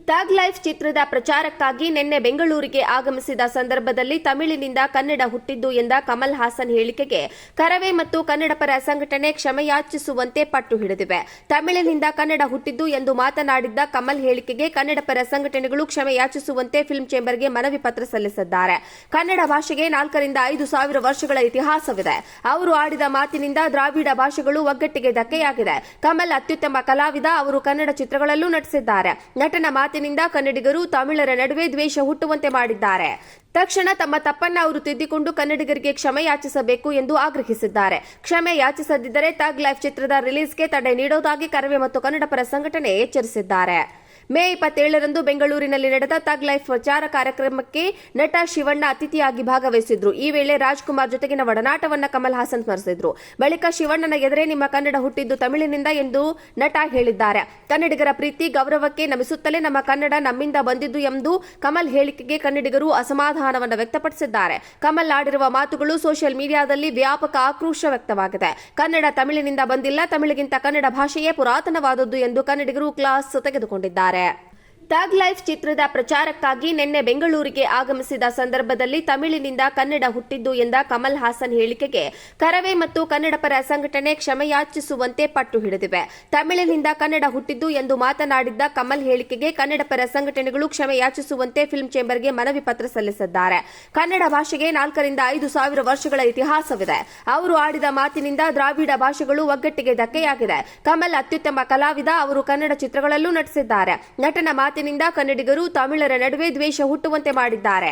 ಥಗ್ life ಚಿತ್ರದ ಪ್ರಚಾರಕ್ಕಾಗಿ ನಿನ್ನೆ ಬೆಂಗಳೂರಿಗೆ ಆಗಮಿಸಿದ ಸಂದರ್ಭದಲ್ಲಿ ತಮಿಳಿನಿಂದ ಕನ್ನಡ ಹುಟ್ಟಿದ್ದು ಎಂದ ಕಮಲ್ ಹಾಸನ್ ಹೇಳಿಕೆಗೆ ಕರವೇ ಮತ್ತು ಕನ್ನಡಪರ ಸಂಘಟನೆ ಕ್ಷಮೆಯಾಚಿಸುವಂತೆ ಪಟ್ಟು ಹಿಡಿದಿವೆ. ತಮಿಳಿನಿಂದ ಕನ್ನಡ ಹುಟ್ಟಿದ್ದು ಎಂದು ಮಾತನಾಡಿದ್ದ ಕಮಲ್ ಹೇಳಿಕೆಗೆ ಕನ್ನಡಪರ ಸಂಘಟನೆಗಳು ಕ್ಷಮೆಯಾಚಿಸುವಂತೆ ಫಿಲ್ಮ್ ಚೇಂಬರ್ಗೆ ಮನವಿ ಪತ್ರ ಸಲ್ಲಿಸಿದ್ದಾರೆ. ಕನ್ನಡ ಭಾಷೆಗೆ 4 ರಿಂದ 5 ಸಾವಿರ ವರ್ಷಗಳ ಇತಿಹಾಸವಿದೆ. ಅವರು ಆಡಿದ ಮಾತಿನಿಂದ ದ್ರಾವಿಡ ಭಾಷೆಗಳು ಒಗ್ಗಟ್ಟಿಗೆ ಧಕ್ಕೆಯಾಗಿದೆ. ಕಮಲ್ ಅತ್ಯುತ್ತಮ ಕಲಾವಿದ. ಅವರು ಕನ್ನಡ ಚಿತ್ರಗಳಲ್ಲೂ ನಟಿಸಿದ್ದಾರೆ. ನಟನ ಮಾತಿನಿಂದ ಕನ್ನಡಿಗರು ತಮಿಳರ ನಡುವೆ ದ್ವೇಷ ಹುಟ್ಟುವಂತೆ ಮಾಡಿದ್ದಾರೆ. ತಕ್ಷಣ ತಮ್ಮ ತಪ್ಪನ್ನ ಅವರು ತಿದ್ದಿಕೊಂಡು ಕನ್ನಡಿಗರಿಗೆ ಕ್ಷಮೆ ಯಾಚಿಸಬೇಕು ಎಂದು ಆಗ್ರಹಿಸಿದ್ದಾರೆ. ಕ್ಷಮೆ ಯಾಚಿಸದಿದ್ದರೆ ಥಗ್ ಲೈಫ್ ಚಿತ್ರದ ರಿಲೀಸ್ಗೆ ತಡೆ ನೀಡುವುದಾಗಿ ಕರವೇ ಮತ್ತು ಕನ್ನಡಪರ ಸಂಘಟನೆ ಎಚ್ಚರಿಸಿದ್ದಾರೆ. ಮೇ 27ರಂದು ಬೆಂಗಳೂರಿನಲ್ಲಿ ನಡೆದ ಥಗ್ ಲೈಫ್ ಪ್ರಚಾರ ಕಾರ್ಯಕ್ರಮಕ್ಕೆ ನಟ ಶಿವಣ್ಣ ಅತಿಥಿಯಾಗಿ ಭಾಗವಹಿಸಿದ್ರು. ಈ ವೇಳೆ ರಾಜ್ಕುಮಾರ್ ಜೊತೆಗಿನ ಒಡನಾಟವನ್ನ ಕಮಲ್ ಹಾಸನ್ ಸ್ಮರಿಸಿದ್ರು. ಬಳಿಕ ಶಿವಣ್ಣನ ಎದುರೇ ನಿಮ್ಮ ಕನ್ನಡ ಹುಟ್ಟಿದ್ದು ತಮಿಳಿನಿಂದ ಎಂದು ನಟ ಹೇಳಿದ್ದಾರೆ. ಕನ್ನಡಿಗರ ಪ್ರೀತಿ ಗೌರವಕ್ಕೆ ನಮಿಸುತ್ತಲೇ ನಮ್ಮ ಕನ್ನಡ ನಮ್ಮಿಂದ ಬಂದಿದ್ದು ಎಂದು ಕಮಲ್ ಹೇಳಿಕೆಗೆ ಕನ್ನಡಿಗರು ಅಸಮಾಧಾನವನ್ನು ವ್ಯಕ್ತಪಡಿಸಿದ್ದಾರೆ. ಕಮಲ್ ಆಡಿರುವ ಮಾತುಗಳು ಸೋಷಿಯಲ್ ಮೀಡಿಯಾದಲ್ಲಿ ವ್ಯಾಪಕ ಆಕ್ರೋಶ ವ್ಯಕ್ತವಾಗಿದೆ. ಕನ್ನಡ ತಮಿಳಿನಿಂದ ಬಂದಿಲ್ಲ, ತಮಿಳಿಗಿಂತ ಕನ್ನಡ ಭಾಷೆಯೇ ಪುರಾತನವಾದದ್ದು ಎಂದು ಕನ್ನಡಿಗರು ಕ್ಲಾಸ್ ತೆಗೆದುಕೊಂಡಿದ್ದಾರೆ. ಥಗ್ ಲೈಫ್ ಚಿತ್ರದ ಪ್ರಚಾರಕ್ಕಾಗಿ ನಿನ್ನೆ ಬೆಂಗಳೂರಿಗೆ ಆಗಮಿಸಿದ ಸಂದರ್ಭದಲ್ಲಿ ತಮಿಳಿನಿಂದ ಕನ್ನಡ ಹುಟ್ಟಿದ್ದು ಎಂದ ಕಮಲ್ ಹಾಸನ್ ಹೇಳಿಕೆಗೆ ಕರವೇ ಮತ್ತು ಕನ್ನಡಪರ ಸಂಘಟನೆ ಕ್ಷಮೆಯಾಚಿಸುವಂತೆ ಪಟ್ಟು ಹಿಡಿದಿವೆ. ತಮಿಳಿನಿಂದ ಕನ್ನಡ ಹುಟ್ಟಿದ್ದು ಎಂದು ಮಾತನಾಡಿದ್ದ ಕಮಲ್ ಹೇಳಿಕೆಗೆ ಕನ್ನಡಪರ ಸಂಘಟನೆಗಳು ಕ್ಷಮೆಯಾಚಿಸುವಂತೆ ಫಿಲ್ಮ್ ಚೇಂಬರ್ಗೆ ಮನವಿ ಪತ್ರ ಸಲ್ಲಿಸಿದ್ದಾರೆ. ಕನ್ನಡ ಭಾಷೆಗೆ 4 ರಿಂದ 5 ಸಾವಿರ ವರ್ಷಗಳ ಇತಿಹಾಸವಿದೆ. ಅವರು ಆಡಿದ ಮಾತಿನಿಂದ ದ್ರಾವಿಡ ಭಾಷೆಗಳು ಒಗ್ಗಟ್ಟಿಗೆ ಧಕ್ಕೆಯಾಗಿದೆ. ಕಮಲ್ ಅತ್ಯುತ್ತಮ ಕಲಾವಿದ. ಅವರು ಕನ್ನಡ ಚಿತ್ರಗಳಲ್ಲೂ ನಟಿಸಿದ್ದಾರೆ. ನಟನ ಮಾತಿನಿಂದ ಕನ್ನಡಿಗರು ತಮಿಳರ ನಡುವೆ ದ್ವೇಷ ಹುಟ್ಟುವಂತೆ ಮಾಡಿದ್ದಾರೆ.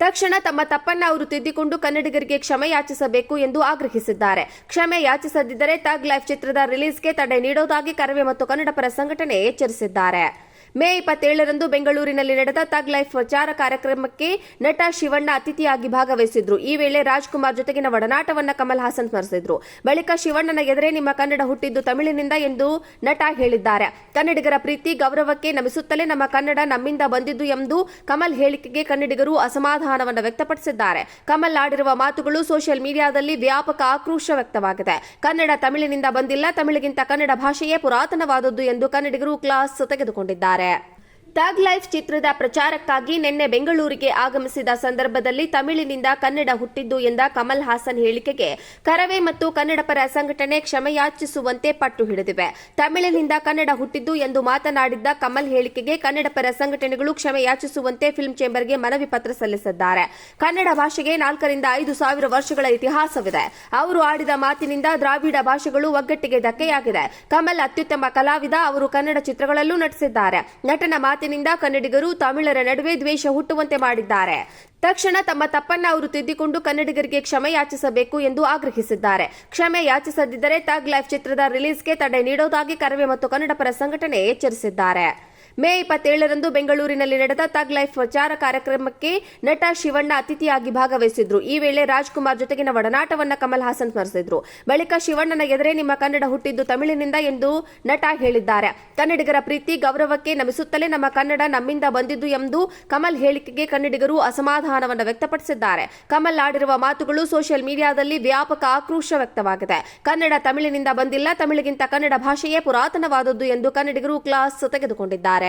ತಕ್ಷಣ ತಮ್ಮ ತಪ್ಪನ್ನ ಅವರು ತಿದ್ದಿಕೊಂಡು ಕನ್ನಡಿಗರಿಗೆ ಕ್ಷಮೆ ಯಾಚಿಸಬೇಕು ಎಂದು ಆಗ್ರಹಿಸಿದ್ದಾರೆ. ಕ್ಷಮೆ ಯಾಚಿಸದಿದ್ದರೆ ಥಗ್ ಲೈಫ್ ಚಿತ್ರದ ರಿಲೀಸ್ಗೆ ತಡೆ ನೀಡುವುದಾಗಿ ಕರವೇ ಮತ್ತು ಕನ್ನಡಪರ ಸಂಘಟನೆ ಎಚ್ಚರಿಸಿದ್ದಾರೆ. ಮೇ 27ರಂದು ಬೆಂಗಳೂರಿನಲ್ಲಿ ನಡೆದ ಥಗ್ ಲೈಫ್ ಪ್ರಚಾರ ಕಾರ್ಯಕ್ರಮಕ್ಕೆ ನಟ ಶಿವಣ್ಣ ಅತಿಥಿಯಾಗಿ ಭಾಗವಹಿಸಿದ್ರು. ಈ ವೇಳೆ ರಾಜ್ಕುಮಾರ್ ಜೊತೆಗಿನ ಒಡನಾಟವನ್ನ ಕಮಲ್ ಹಾಸನ್ ಸ್ಮರಿಸಿದ್ರು. ಬಳಿಕ ಶಿವಣ್ಣನ ಎದುರೇ ನಿಮ್ಮ ಕನ್ನಡ ಹುಟ್ಟಿದ್ದು ತಮಿಳಿನಿಂದ ಎಂದು ನಟ ಹೇಳಿದ್ದಾರೆ. ಕನ್ನಡಿಗರ ಪ್ರೀತಿ ಗೌರವಕ್ಕೆ ನಮಿಸುತ್ತಲೇ ನಮ್ಮ ಕನ್ನಡ ನಮ್ಮಿಂದ ಬಂದಿದ್ದು ಎಂದು ಕಮಲ್ ಹೇಳಿಕೆಗೆ ಕನ್ನಡಿಗರು ಅಸಮಾಧಾನವನ್ನು ವ್ಯಕ್ತಪಡಿಸಿದ್ದಾರೆ. ಕಮಲ್ ಆಡಿರುವ ಮಾತುಗಳು ಸೋಷಿಯಲ್ ಮೀಡಿಯಾದಲ್ಲಿ ವ್ಯಾಪಕ ಆಕ್ರೋಶ ವ್ಯಕ್ತವಾಗಿದೆ. ಕನ್ನಡ ತಮಿಳಿನಿಂದ ಬಂದಿಲ್ಲ, ತಮಿಳಿಗಿಂತ ಕನ್ನಡ ಭಾಷೆಯೇ ಪುರಾತನವಾದದ್ದು ಎಂದು ಕನ್ನಡಿಗರು ಕ್ಲಾಸ್ ತೆಗೆದುಕೊಂಡಿದ್ದಾರೆ. ಥಗ್ ಲೈಫ್ ಚಿತ್ರದ ಪ್ರಚಾರಕ್ಕಾಗಿ ನಿನ್ನೆ ಬೆಂಗಳೂರಿಗೆ ಆಗಮಿಸಿದ ಸಂದರ್ಭದಲ್ಲಿ ತಮಿಳಿನಿಂದ ಕನ್ನಡ ಹುಟ್ಟಿದ್ದು ಎಂದ ಕಮಲ್ ಹಾಸನ್ ಹೇಳಿಕೆಗೆ ಕರವೇ ಮತ್ತು ಕನ್ನಡಪರ ಸಂಘಟನೆ ಕ್ಷಮೆಯಾಚಿಸುವಂತೆ ಪಟ್ಟು ಹಿಡಿದಿವೆ. ತಮಿಳಿನಿಂದ ಕನ್ನಡ ಹುಟ್ಟಿದ್ದು ಎಂದು ಮಾತನಾಡಿದ್ದ ಕಮಲ್ ಹೇಳಿಕೆಗೆ ಕನ್ನಡಪರ ಸಂಘಟನೆಗಳು ಕ್ಷಮೆಯಾಚಿಸುವಂತೆ ಫಿಲ್ಮ್ ಚೇಂಬರ್ಗೆ ಮನವಿ ಪತ್ರ ಸಲ್ಲಿಸಿದ್ದಾರೆ. ಕನ್ನಡ ಭಾಷೆಗೆ 4 ರಿಂದ 5 ಸಾವಿರ ವರ್ಷಗಳ ಇತಿಹಾಸವಿದೆ. ಅವರು ಆಡಿದ ಮಾತಿನಿಂದ ದ್ರಾವಿಡ ಭಾಷೆಗಳು ಒಗ್ಗಟ್ಟಿಗೆ ಧಕ್ಕೆಯಾಗಿದೆ. ಕಮಲ್ ಅತ್ಯುತ್ತಮ ಕಲಾವಿದ. ಅವರು ಕನ್ನಡ ಚಿತ್ರಗಳಲ್ಲೂ ನಟಿಸಿದ್ದಾರೆ. ನಟನ ಮಾತಿನಿಂದ ಕನ್ನಡಿಗರು ತಮಿಳರ ನಡುವೆ ದ್ವೇಷ ಹುಟ್ಟುವಂತೆ ಮಾಡಿದ್ದಾರೆ. ತಕ್ಷಣ ತಮ್ಮ ತಪ್ಪನ್ನ ಅವರು ತಿದ್ದಿಕೊಂಡು ಕನ್ನಡಿಗರಿಗೆ ಕ್ಷಮೆ ಯಾಚಿಸಬೇಕು ಎಂದು ಆಗ್ರಹಿಸಿದ್ದಾರೆ. ಕ್ಷಮೆ ಯಾಚಿಸದಿದ್ದರೆ ಥಗ್ ಲೈಫ್ ಚಿತ್ರದ ರಿಲೀಸ್ಗೆ ತಡೆ ನೀಡುವುದಾಗಿ ಕರವೇ ಮತ್ತು ಕನ್ನಡಪರ ಸಂಘಟನೆ ಎಚ್ಚರಿಸಿದ್ದಾರೆ. ಮೇ 27ರಂದು ಬೆಂಗಳೂರಿನಲ್ಲಿ ನಡೆದ ಥಗ್ ಲೈಫ್ ಪ್ರಚಾರ ಕಾರ್ಯಕ್ರಮಕ್ಕೆ ನಟ ಶಿವಣ್ಣ ಅತಿಥಿಯಾಗಿ ಭಾಗವಹಿಸಿದ್ರು. ಈ ವೇಳೆ ರಾಜ್ಕುಮಾರ್ ಜೊತೆಗಿನ ಒಡನಾಟವನ್ನ ಕಮಲ್ ಹಾಸನ್ ಸ್ಮರಿಸಿದ್ರು. ಬಳಿಕ ಶಿವಣ್ಣನ ಎದುರೇ ನಿಮ್ಮ ಕನ್ನಡ ಹುಟ್ಟಿದ್ದು ತಮಿಳಿನಿಂದ ಎಂದು ನಟ ಹೇಳಿದ್ದಾರೆ. ಕನ್ನಡಿಗರ ಪ್ರೀತಿ ಗೌರವಕ್ಕೆ ನಮಿಸುತ್ತಲೇ ನಮ್ಮ ಕನ್ನಡ ನಮ್ಮಿಂದ ಬಂದಿದ್ದು ಎಂದು ಕಮಲ್ ಹೇಳಿಕೆಗೆ ಕನ್ನಡಿಗರು ಅಸಮಾಧಾನವನ್ನು ವ್ಯಕ್ತಪಡಿಸಿದ್ದಾರೆ. ಕಮಲ್ ಆಡಿರುವ ಮಾತುಗಳು ಸೋಷಿಯಲ್ ಮೀಡಿಯಾದಲ್ಲಿ ವ್ಯಾಪಕ ಆಕ್ರೋಶ ವ್ಯಕ್ತವಾಗಿದೆ. ಕನ್ನಡ ತಮಿಳಿನಿಂದ ಬಂದಿಲ್ಲ, ತಮಿಳಿಗಿಂತ ಕನ್ನಡ ಭಾಷೆಯೇ ಪುರಾತನವಾದದ್ದು ಎಂದು ಕನ್ನಡಿಗರು ಕ್ಲಾಸ್ ತೆಗೆದುಕೊಂಡಿದ್ದಾರೆ.